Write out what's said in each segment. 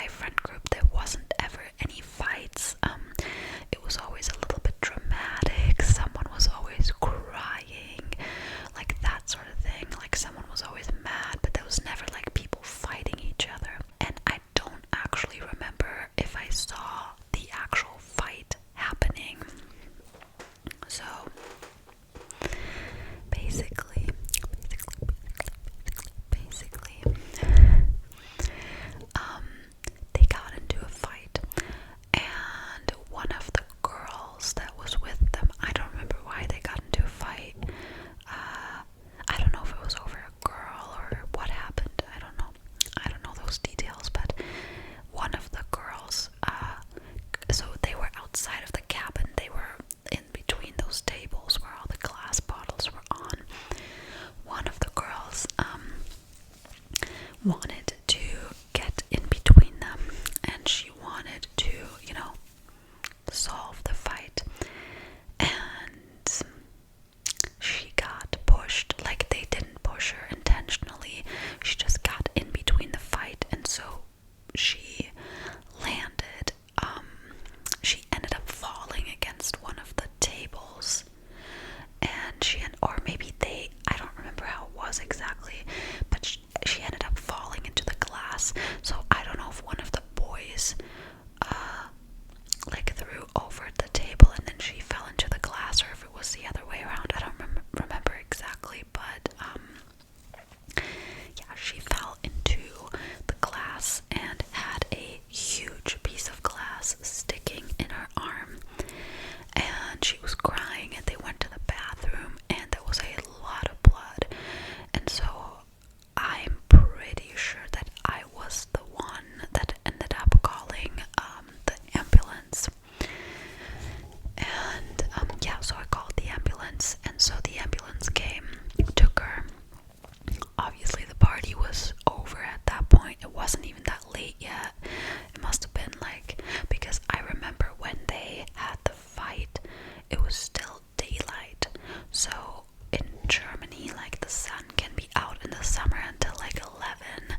my friend group, there wasn't ever any fights. It was always a little bit dramatic. Someone was always crying, like that sort of thing. Like someone was always mad, but there was never like people fighting each other. And I don't actually remember if I saw the actual fight happening. So basically, they got into a fight, and one of the girls that was with them, I don't remember why they got into a fight. I don't know if it was over a girl or what happened. I don't know those details, but one of the girls, so they were outside of the cabin. They were in between those tables where all the glass bottles were on. One of the girls wanted to get in between them, and she wanted to, solve the fight. And she got pushed. Like, they didn't push her intentionally. She just got in between the fight, and so she landed. She ended up falling against one of the tables, and or maybe I don't remember how it was exactly, but she ended up falling into the glass. So I don't know if one of the boys like threw over the table and then she fell into the glass, or if it was the other way around. I don't remember exactly, but yeah, she fell into the glass and had a huge piece of glass sticking in her arm, and she was crying, and they went to the bathroom, and there was a lot of blood. And so I'm pretty sure that I was the one that ended up calling the ambulance. And yeah, so I called the ambulance, and so the ambulance came, took her. Obviously the party was over at that point. It wasn't even that late yet. It must have been like, because I remember when they had the fight, it was still daylight. So in Germany, like, the sun can be out in the summer until like 11.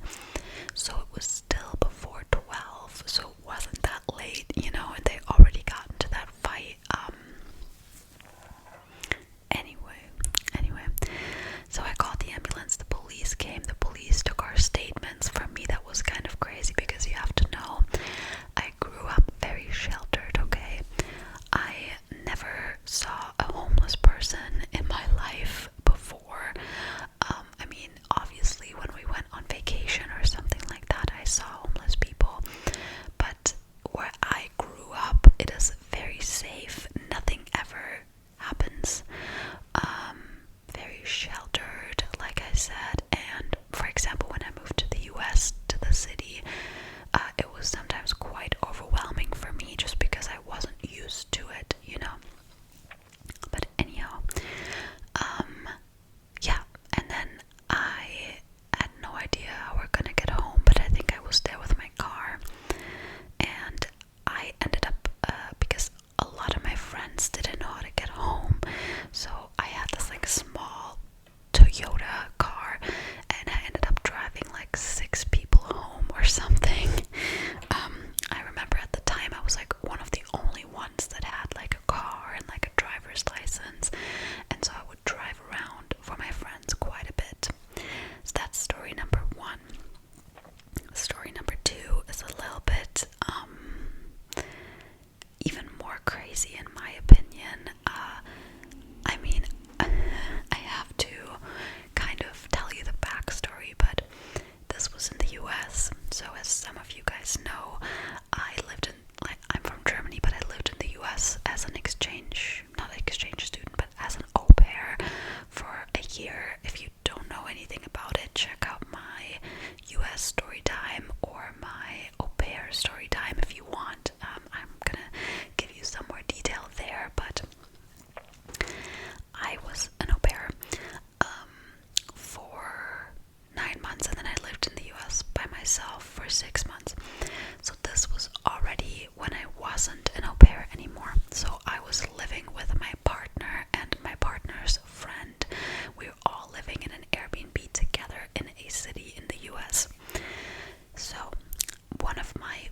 So it was still before 12. So it wasn't that late, and they already got into that fight. Anyway, so I called the ambulance, the police came, the police took our statements. For me, that was kind of crazy, because you have to know, I grew up very sheltered, okay? I never saw a homeless person in my life before. I mean, obviously when we went on vacation or something like that, I saw homeless people, but where I grew up, it is very safe. Nothing ever happens. Very sheltered, like I said. And for example, when I moved to the US, to the city, it was sometimes quite overwhelming for me, just because I wasn't used to it, But anyhow, yeah, and then I had no idea how we're gonna get home, but I think I was there with my car, and I ended up, because a lot of my friends didn't know how to get home, so I had this like small Toyota car, and I ended up driving like 6 people home or something. I remember at the time I was like one of the only ones that had like a car and like a driver's license, and so I would drive around for my friends quite a bit. So that's story number 1. Story number 2 is a little bit even more crazy in my opinion. I mean, I have to kind of tell you the backstory, but this was in the US. So as some of you guys know, I'm from Germany, but I lived in the US as an not exchange student, but as an au pair for a year. If you don't know anything about it, check out my US story time or my au pair story time if you want. I'm gonna give you some more detail there, but I was an au pair for 9 months, and then I lived in the US by myself for 6 months. So this was already when I wasn't an au pair anymore. So I was living with my partner and my partner's friend. We were all living in an Airbnb together in a city in the US. So one of my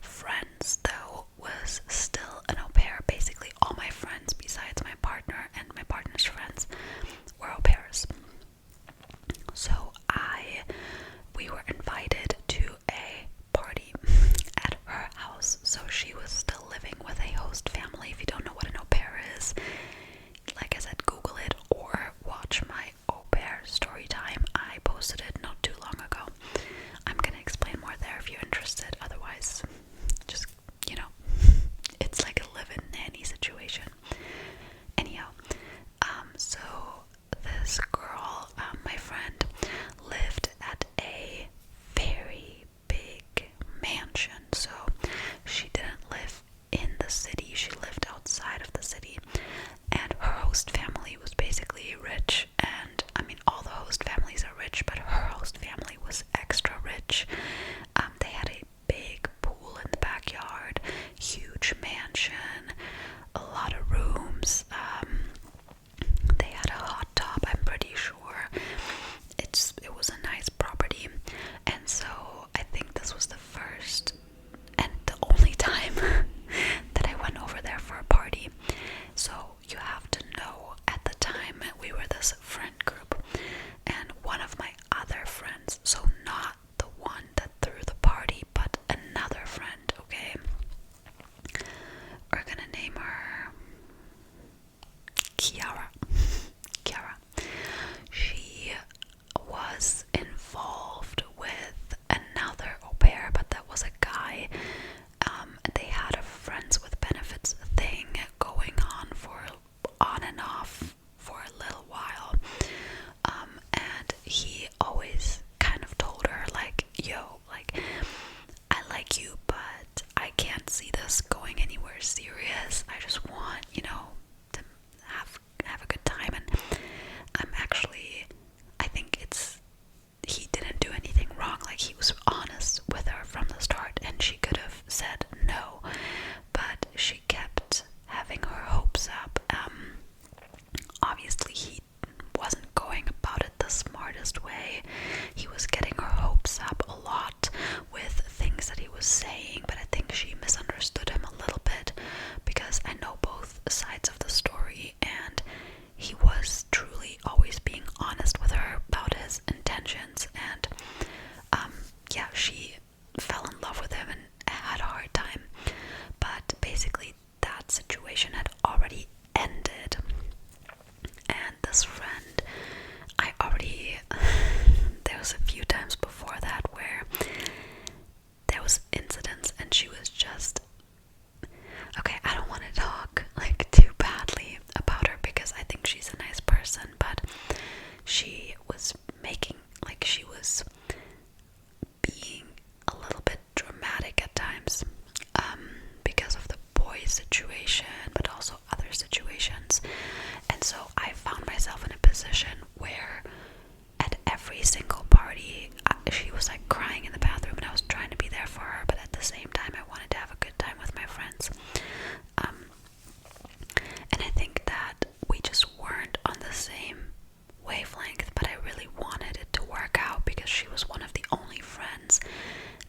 was incidents, and she was just okay. I don't want to talk like too badly about her because I think she's a nice person, but she was making like she was being a little bit dramatic at times, because of the boy situation, but also other situations. And so I found myself in a position where at every single party, she was like crying in the bathroom, and I was trying to be there for her, but at the same time, I wanted to have a good time with my friends. And I think that we just weren't on the same wavelength, but I really wanted it to work out because she was one of the only friends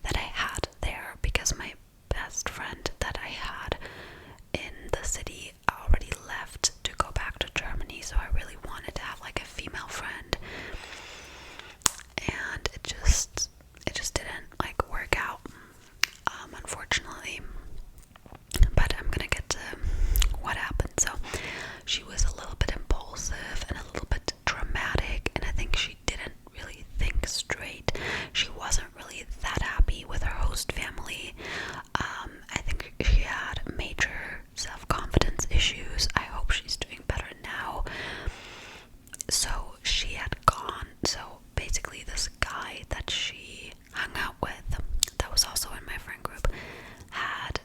that I had there, because my best friend that I had in the city already left to go back to Germany, so I really wanted to have like a female friend, and it just didn't like work out, unfortunately. But I'm gonna get to what happened. So she was a little bit impulsive and a little bit dramatic, and I think she didn't really think straight. She wasn't really that happy with her host family. I think she had major self-confidence issues. I hope she's doing better now. So she had gone, so basically this guy that she hung out with, that was also in my friend group, had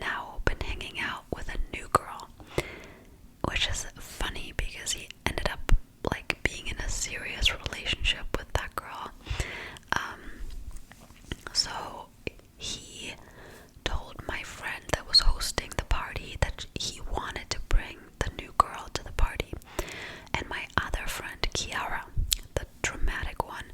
now been hanging out with a new girl, which is funny because he ended up like being in a serious relationship with that girl. So he told my friend that was hosting the party that he wanted to bring the new girl to the party, and my other friend Kiara, the dramatic one,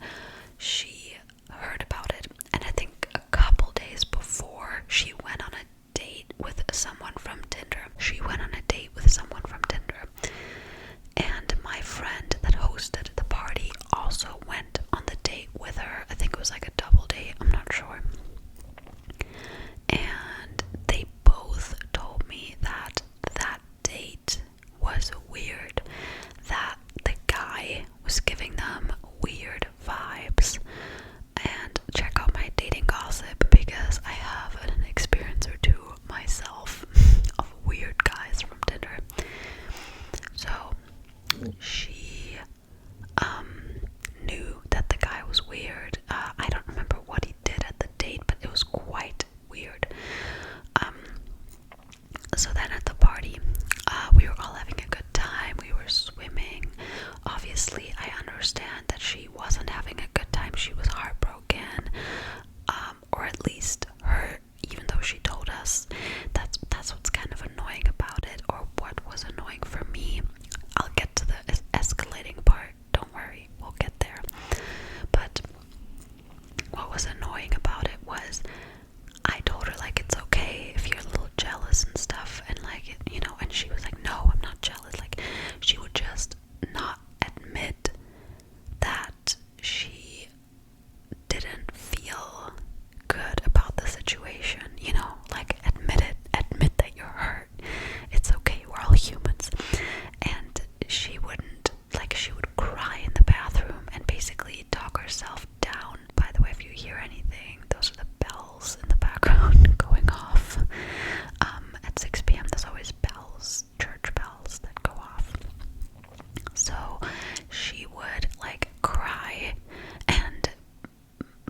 she heard about it, and I think a couple days before she went on a date with someone from Tinder. And my friend that hosted the party also went on the date with her. I think it was like a double date, I'm not sure. And they both told me that that date was weird, that the guy was giving them weird vibes. And check out my dating gossip because I have an experience or two myself of weird guys from Tinder. So she knew that the guy was weird. I don't remember what he did at the date, but it was quite weird. So then at the party, we were all having a good time. We were swimming. Obviously, I understand that she wasn't having a good time. She was heartbroken, or at least hurt, even though she told us. That's what's kind of annoying about it, or what was annoying for me. I'll get to the escalating part. Don't worry, we'll get there. But what was annoying about it was I told her like it's okay if you're a little jealous and stuff, and like, you know, and she was like, no, I'm not jealous. Like, she would just not admit that she didn't feel good about the situation, you know, like admit that you're hurt. It's okay, we're all humans. And she wouldn't, like, she would cry in the bathroom and basically talk herself down. By the way, if you hear anything, those are the bells in the background going off. At 6 p.m. there's always bells, church bells that go off. So she would like cry and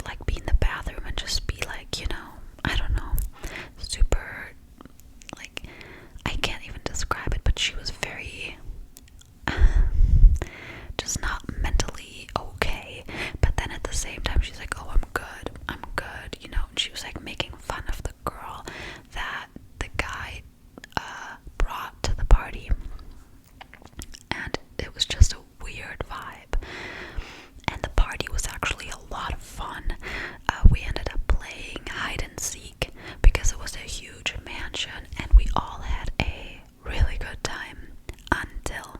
like be in the bathroom and just be like, you know, I don't know, super, like, I can't even describe it, but she was very just not mentally okay. But then at the same time she's like, oh, I'm good, you know. And she was like making fun of the girl that the guy brought to the party, and it was just a weird vibe. And the party was actually a lot of fun. We ended up playing hide and seek because it was a huge mansion, and we all had a really good time until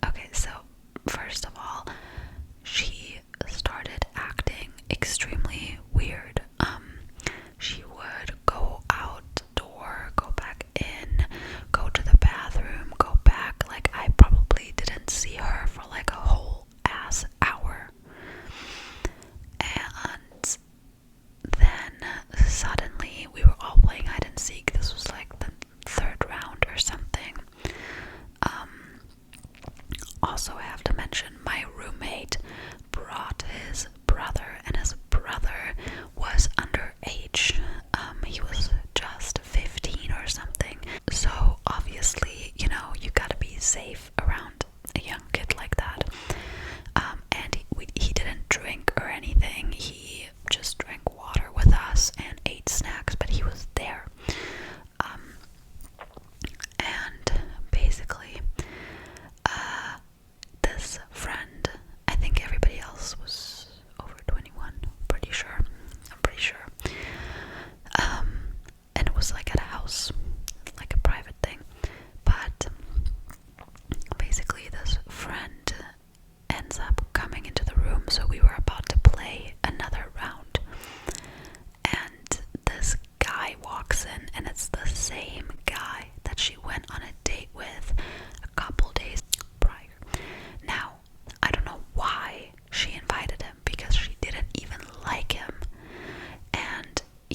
okay, so first of all, she started acting extremely weird. She would go out the door, go back in, go to the bathroom, go back. Like, I probably didn't see her for like a whole ass hour. And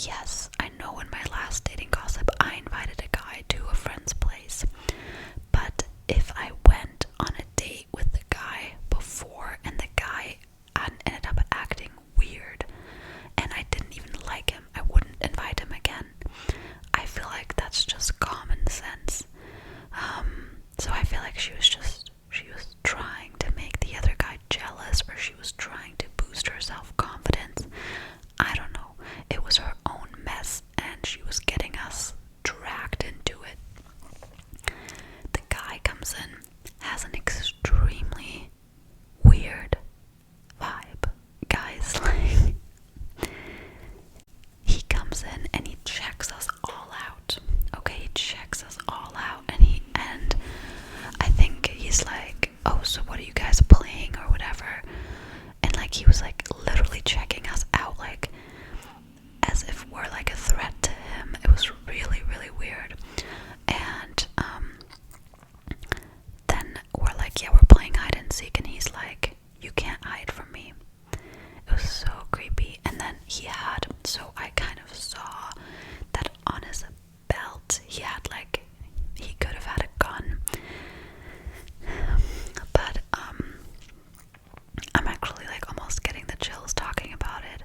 yes, I know in my last dating gossip, I invited a guy to a friend's place. But if I went on a date with the guy before and the guy ended up acting weird and I didn't even like him, I wouldn't invite him again. I feel like that's just common sense. So I feel like she was trying to make the other guy jealous, or she was trying to boost her self-confidence. I don't know. It was her own mess, and she was getting us dragged into it. The guy comes in, has an extremely weird vibe. Guys, like, he comes in and he checks us all out. Okay, he checks us all out, and I think he's like, oh, so what are you guys playing or whatever? And like, he was like literally checking us out, like as if we're like a threat to him. It was really, really weird. And then we're like, yeah, we're playing hide and seek, and he's like, you can't hide from me. It was so creepy. And then so I kind of saw that on his belt he had like, he could have had a gun. But I'm actually like almost getting the chills talking about it.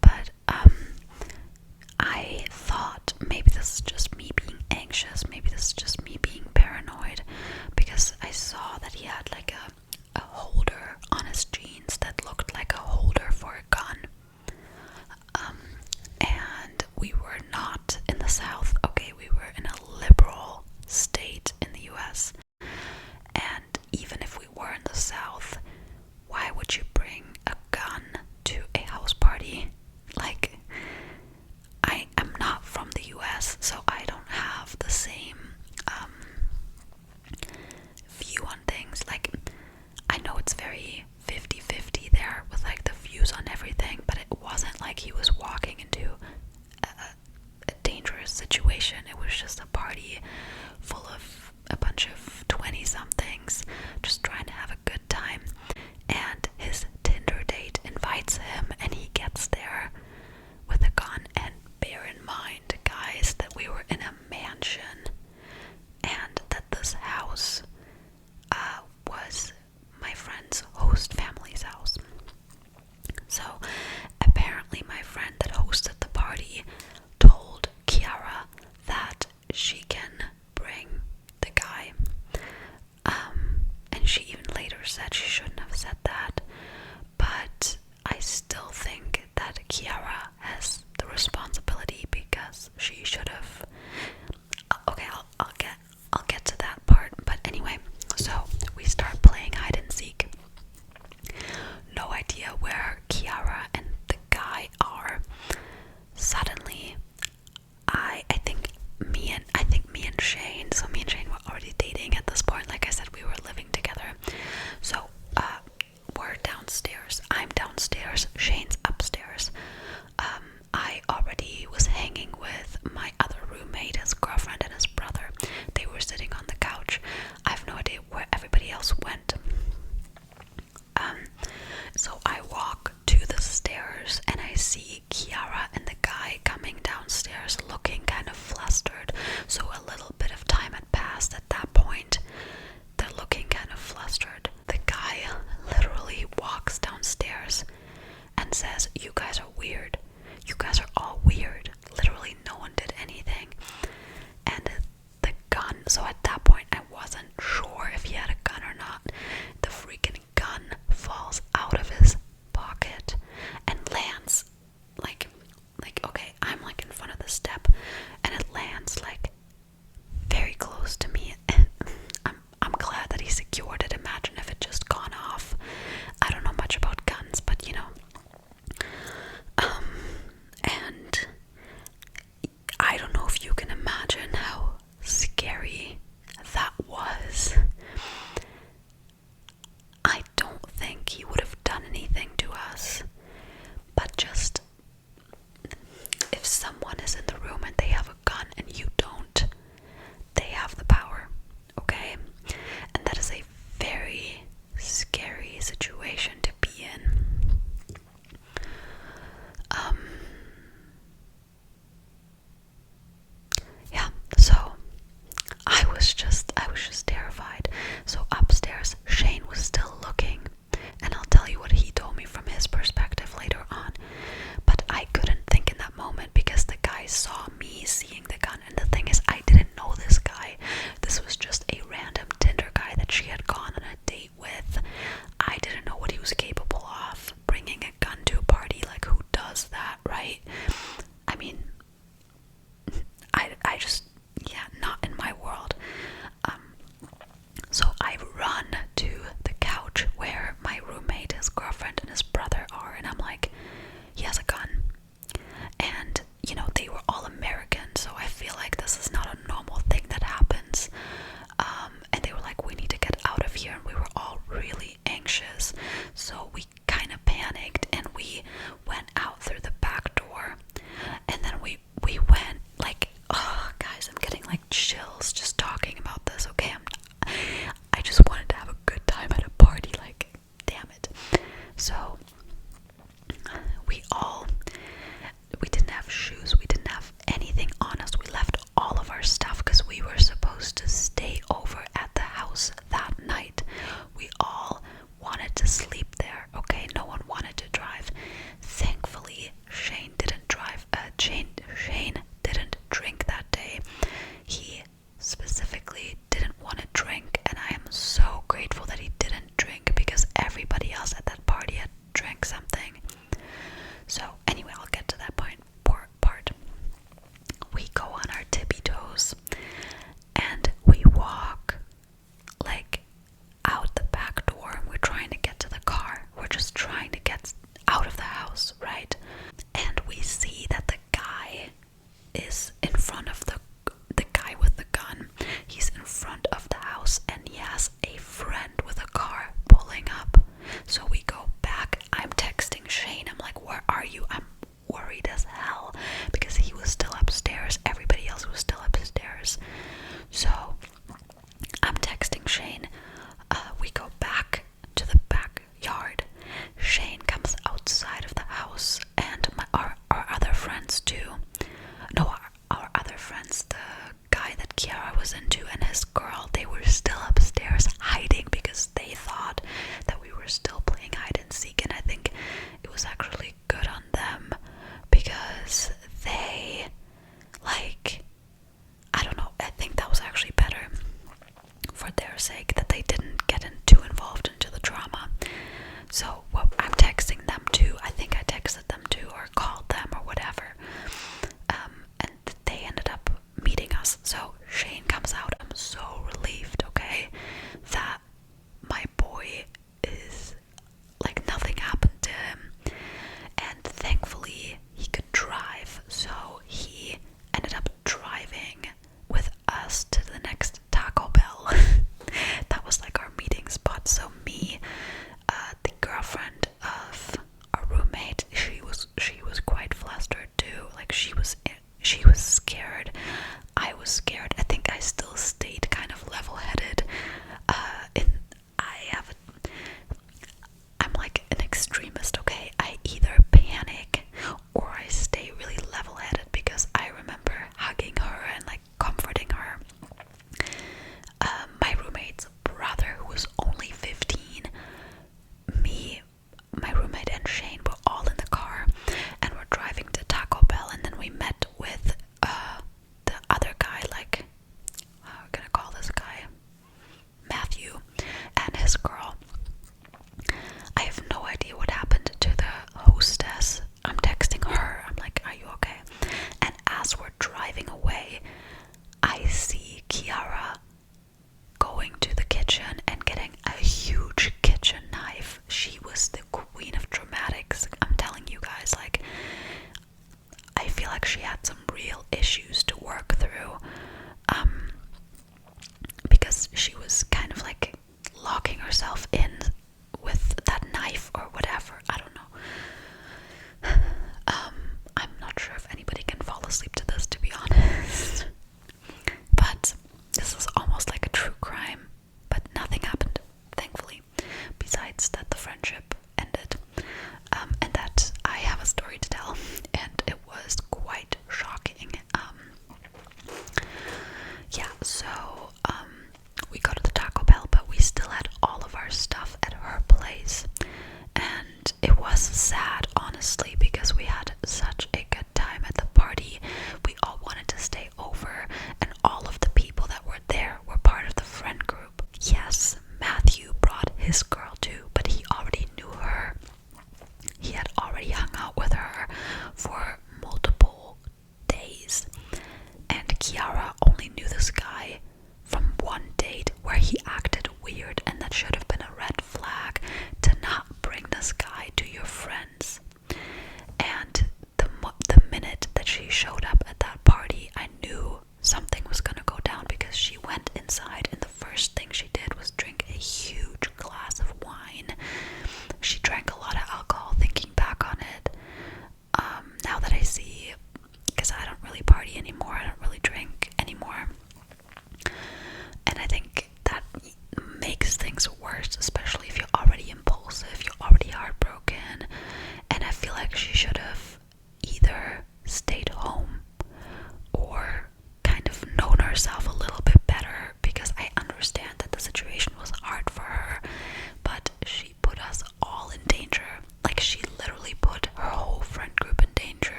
But I thought maybe this is just me being anxious, maybe this is just me being paranoid, because I saw that he had like a holder on his jeans that looked like a holder for a gun. knife last her too. Like she was scared. I was scared. I think I still stayed kind of level-headed. I'm like an extremist, okay? I either panic or I stay really level-headed, because I remember hugging her and like comforting her. My roommate's brother, who was only 15, me, my roommate, and Shane were all in the car, and we're driving to Taco Bell, and then we met with the other guy, like, how are we gonna call this guy? Matthew, and his girl. I have no idea what happened to the hostess. I'm texting her. I'm like, are you okay? And as we're driving away, I see Kiara going to the kitchen and getting a huge kitchen knife. She was the queen of dramatics. I'm telling you guys, like, I feel like she had some real issues to work through, because she was kind of like locking herself in with that knife or whatever. I don't know. I'm not sure if anybody can fall asleep to this, to be honest. But this is almost like a true crime. But nothing happened, thankfully, besides that the friendship ended, and that I have a story to tell, and it was quite shocking.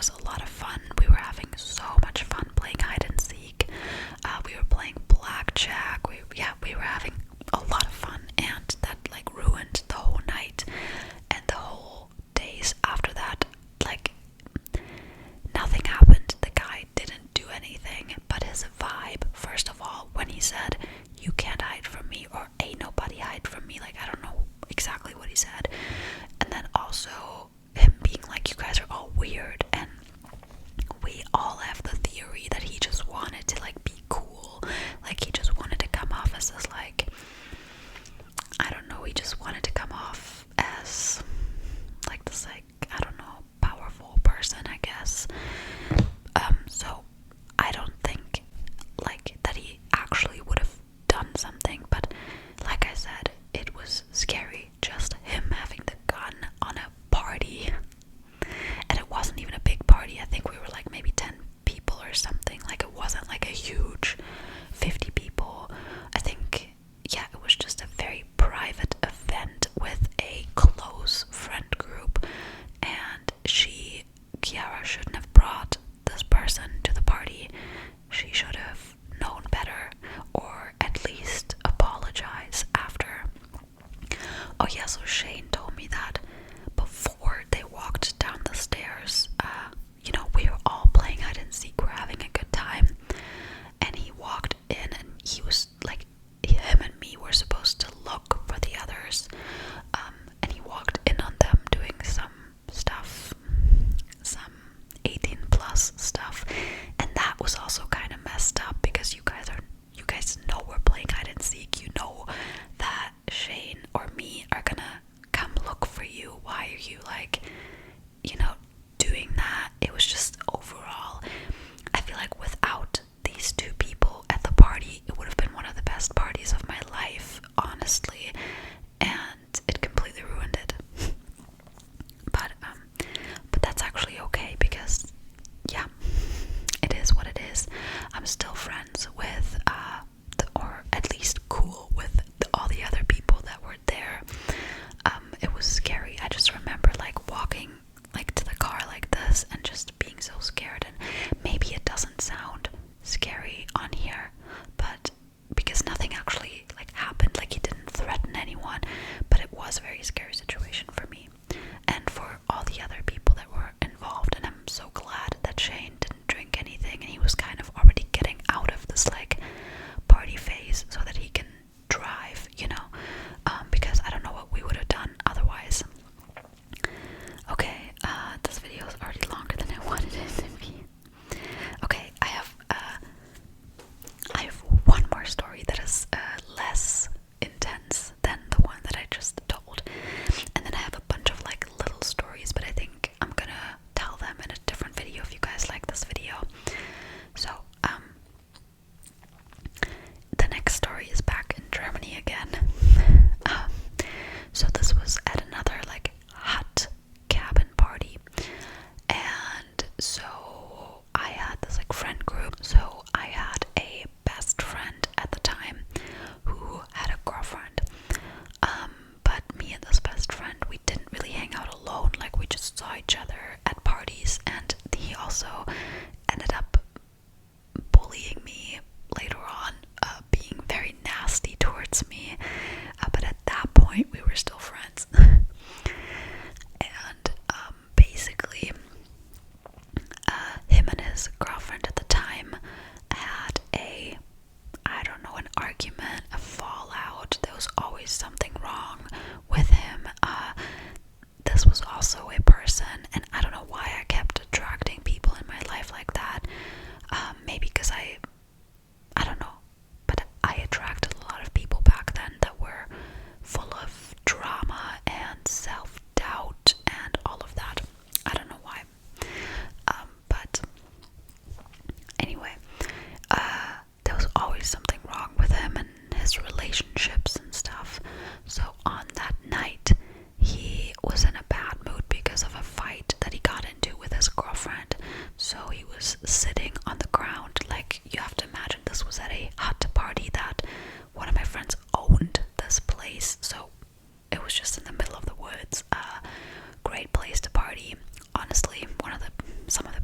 was a lot of fun. We were having so much fun playing hide and seek. We were playing blackjack. We were having a lot of fun, and that like ruined the whole night and the whole days after that. Like, nothing happened. The guy didn't do anything, but his vibe, first of all, when he said, "You can't hide from me," or "Ain't nobody hide from me," like, I don't know exactly what he said. And then also him being like, "You guys are all weird," and we all have the theory that he just wanted to like be cool. Like, he just wanted to come off as this, like, I don't know, he just wanted to come off as like this, like, I don't know, powerful person, I guess. So I don't think like that he actually would have done something, but like I said, it was scary, just him having the gun on a party. And it wasn't even a big party. I think we were like maybe 10 people or something. Like, it wasn't like a huge 50 people. I think, yeah, it was just a very private event with a close friend group. And Kiara shouldn't have brought this person to the party. She should have known better, or at least apologize after. Oh yeah, so Shane told me that before they walked down the stairs, we were all playing hide and seek, we're having a good time, and he walked in and he was like, him and me were supposed to look for the others, and he walked in on them doing some stuff, some 18 plus stuff, and that was also kind of messed up, because you guys know we're playing hide and seek. You know that Shane or me are gonna come look for you. Why are you like, doing that? It was just overall, I feel like without these two people at the party, it would have been one of the best parties of my life, honestly, and it completely ruined it. But that's actually okay, because yeah, it is what it is. I'm still friends with or at least cool with all the other people that were there. It was scary. I just remember like walking like to the car like this and just being so scared. And maybe it doesn't sound scary on here, but because nothing actually like happened, like he didn't threaten anyone, but it was a very scary situation for me and for all the other people that were involved. And I'm so glad that Shane didn't drink anything, and he was kind of already getting out of this like party phase so that he can drive, because I don't know what we would have done otherwise. Okay, this video is already longer than I wanted it to be. Okay, I have one more story that is less intense than the one that I just told, and then I have a bunch of like little stories, but I think I'm gonna tell them in a different video if you guys like this video. So the next story is back in Germany again. So this was at another like hut cabin party, and so I had this like friend group. So I had a best friend at the time who had a girlfriend, but me and this best friend, we didn't really hang out alone. Like, we just saw each other at parties, and he also ended up bullying me later on, being very nasty towards me, but at that point we were still friends. And basically him and his girlfriend at the time had an argument, a fallout. There was always something wrong with him. This was also a person, and I don't know why I kept attracting people in my life like that. Maybe because I don't know, but I attracted a lot of people back then that were full of drama and self-doubt and all of that. I don't know why. But anyway, there was always something wrong with him and his relationships and stuff. So on that night, he was in a bad mood because of a fight that he got into with his girlfriend. So he was sitting on the ground. Like, you have to imagine this was at a hut party that one of my friends owned this place. So it was just in the middle of the woods. Great place to party. Honestly, some of the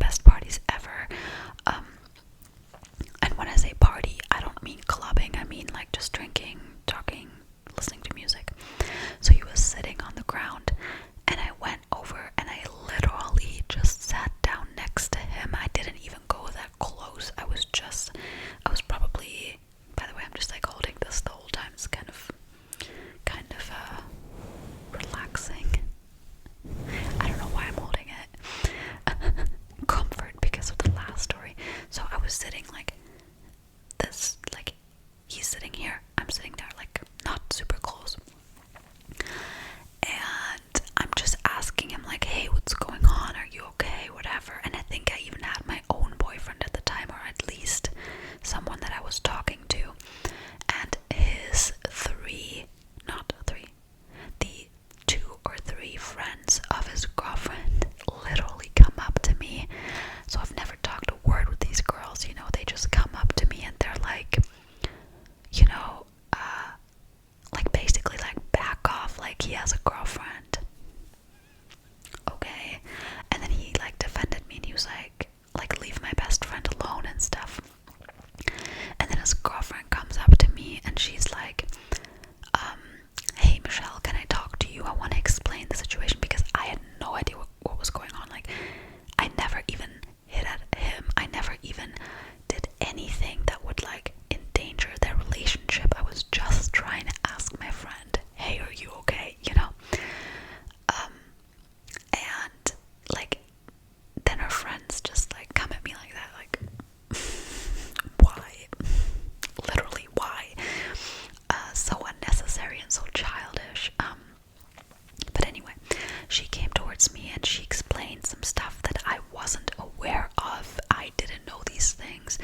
explain some stuff that I wasn't aware of. I didn't know these things.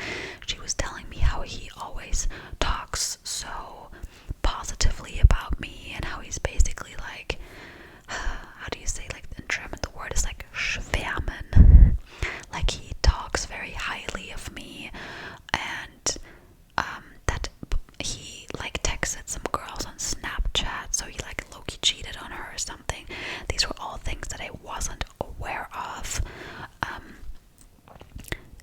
She was telling me how he always talks so positively about me, and how he's basically like, how do you say, like in German the word is like schwärmen, like he talks very highly of me, and that he like texted some girls on Snapchat, so he like low-key cheated on her or something. These were all things that I wasn't aware of.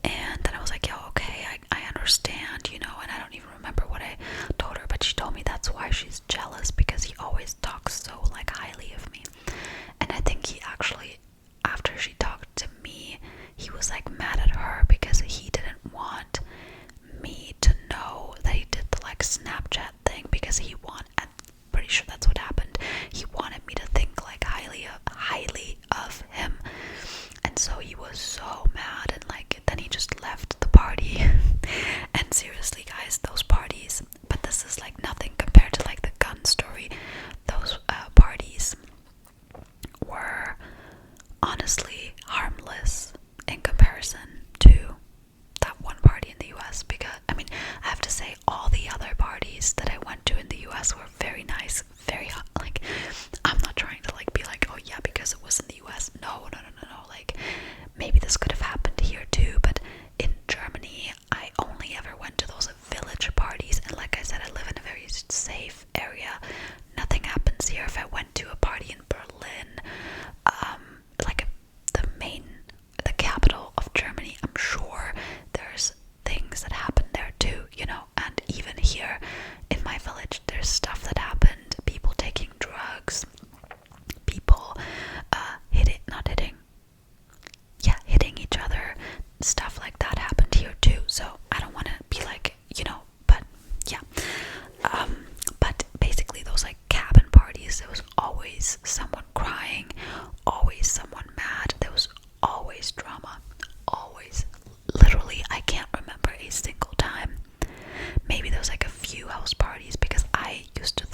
And then I was like, yo, okay, I understand, you know, and I don't even remember what I told her, but she told me that's why she's jealous, because he always talks so like highly of me. And I think he actually, after she talked to me, he was like mad at her because he didn't want me to know that he did the like Snapchat thing, because I'm pretty sure that's what happened. He wanted me to think like highly of him. And so he was so mad, and like then he just left the party. And seriously guys, those parties, but this is like nothing compared to like the gun story. Those parties were honestly harmless in comparison to that one party in the US, because I mean, I have to say all the other parties that I went to in the US were very nice, very like, I'm not trying to like be like, oh yeah, because it was in the US. No, like maybe this could have happened here too, but in Germany I only ever went to those village parties, and like I said, I live in a very safe area. Nothing happens here. If I went to a party in Berlin, like the capital of Germany, I'm sure there's things that happen there too, you know. And even here in my village, there's stuff that happened. People taking drugs, people hitting each other. Stuff like that happened here too. So I don't want to be like, you know, but yeah. But basically those like cabin parties, there was always someone crying, always someone mad. There was always drama, always. Literally, I can't remember a single time. Maybe there was like a few house parties, because I used to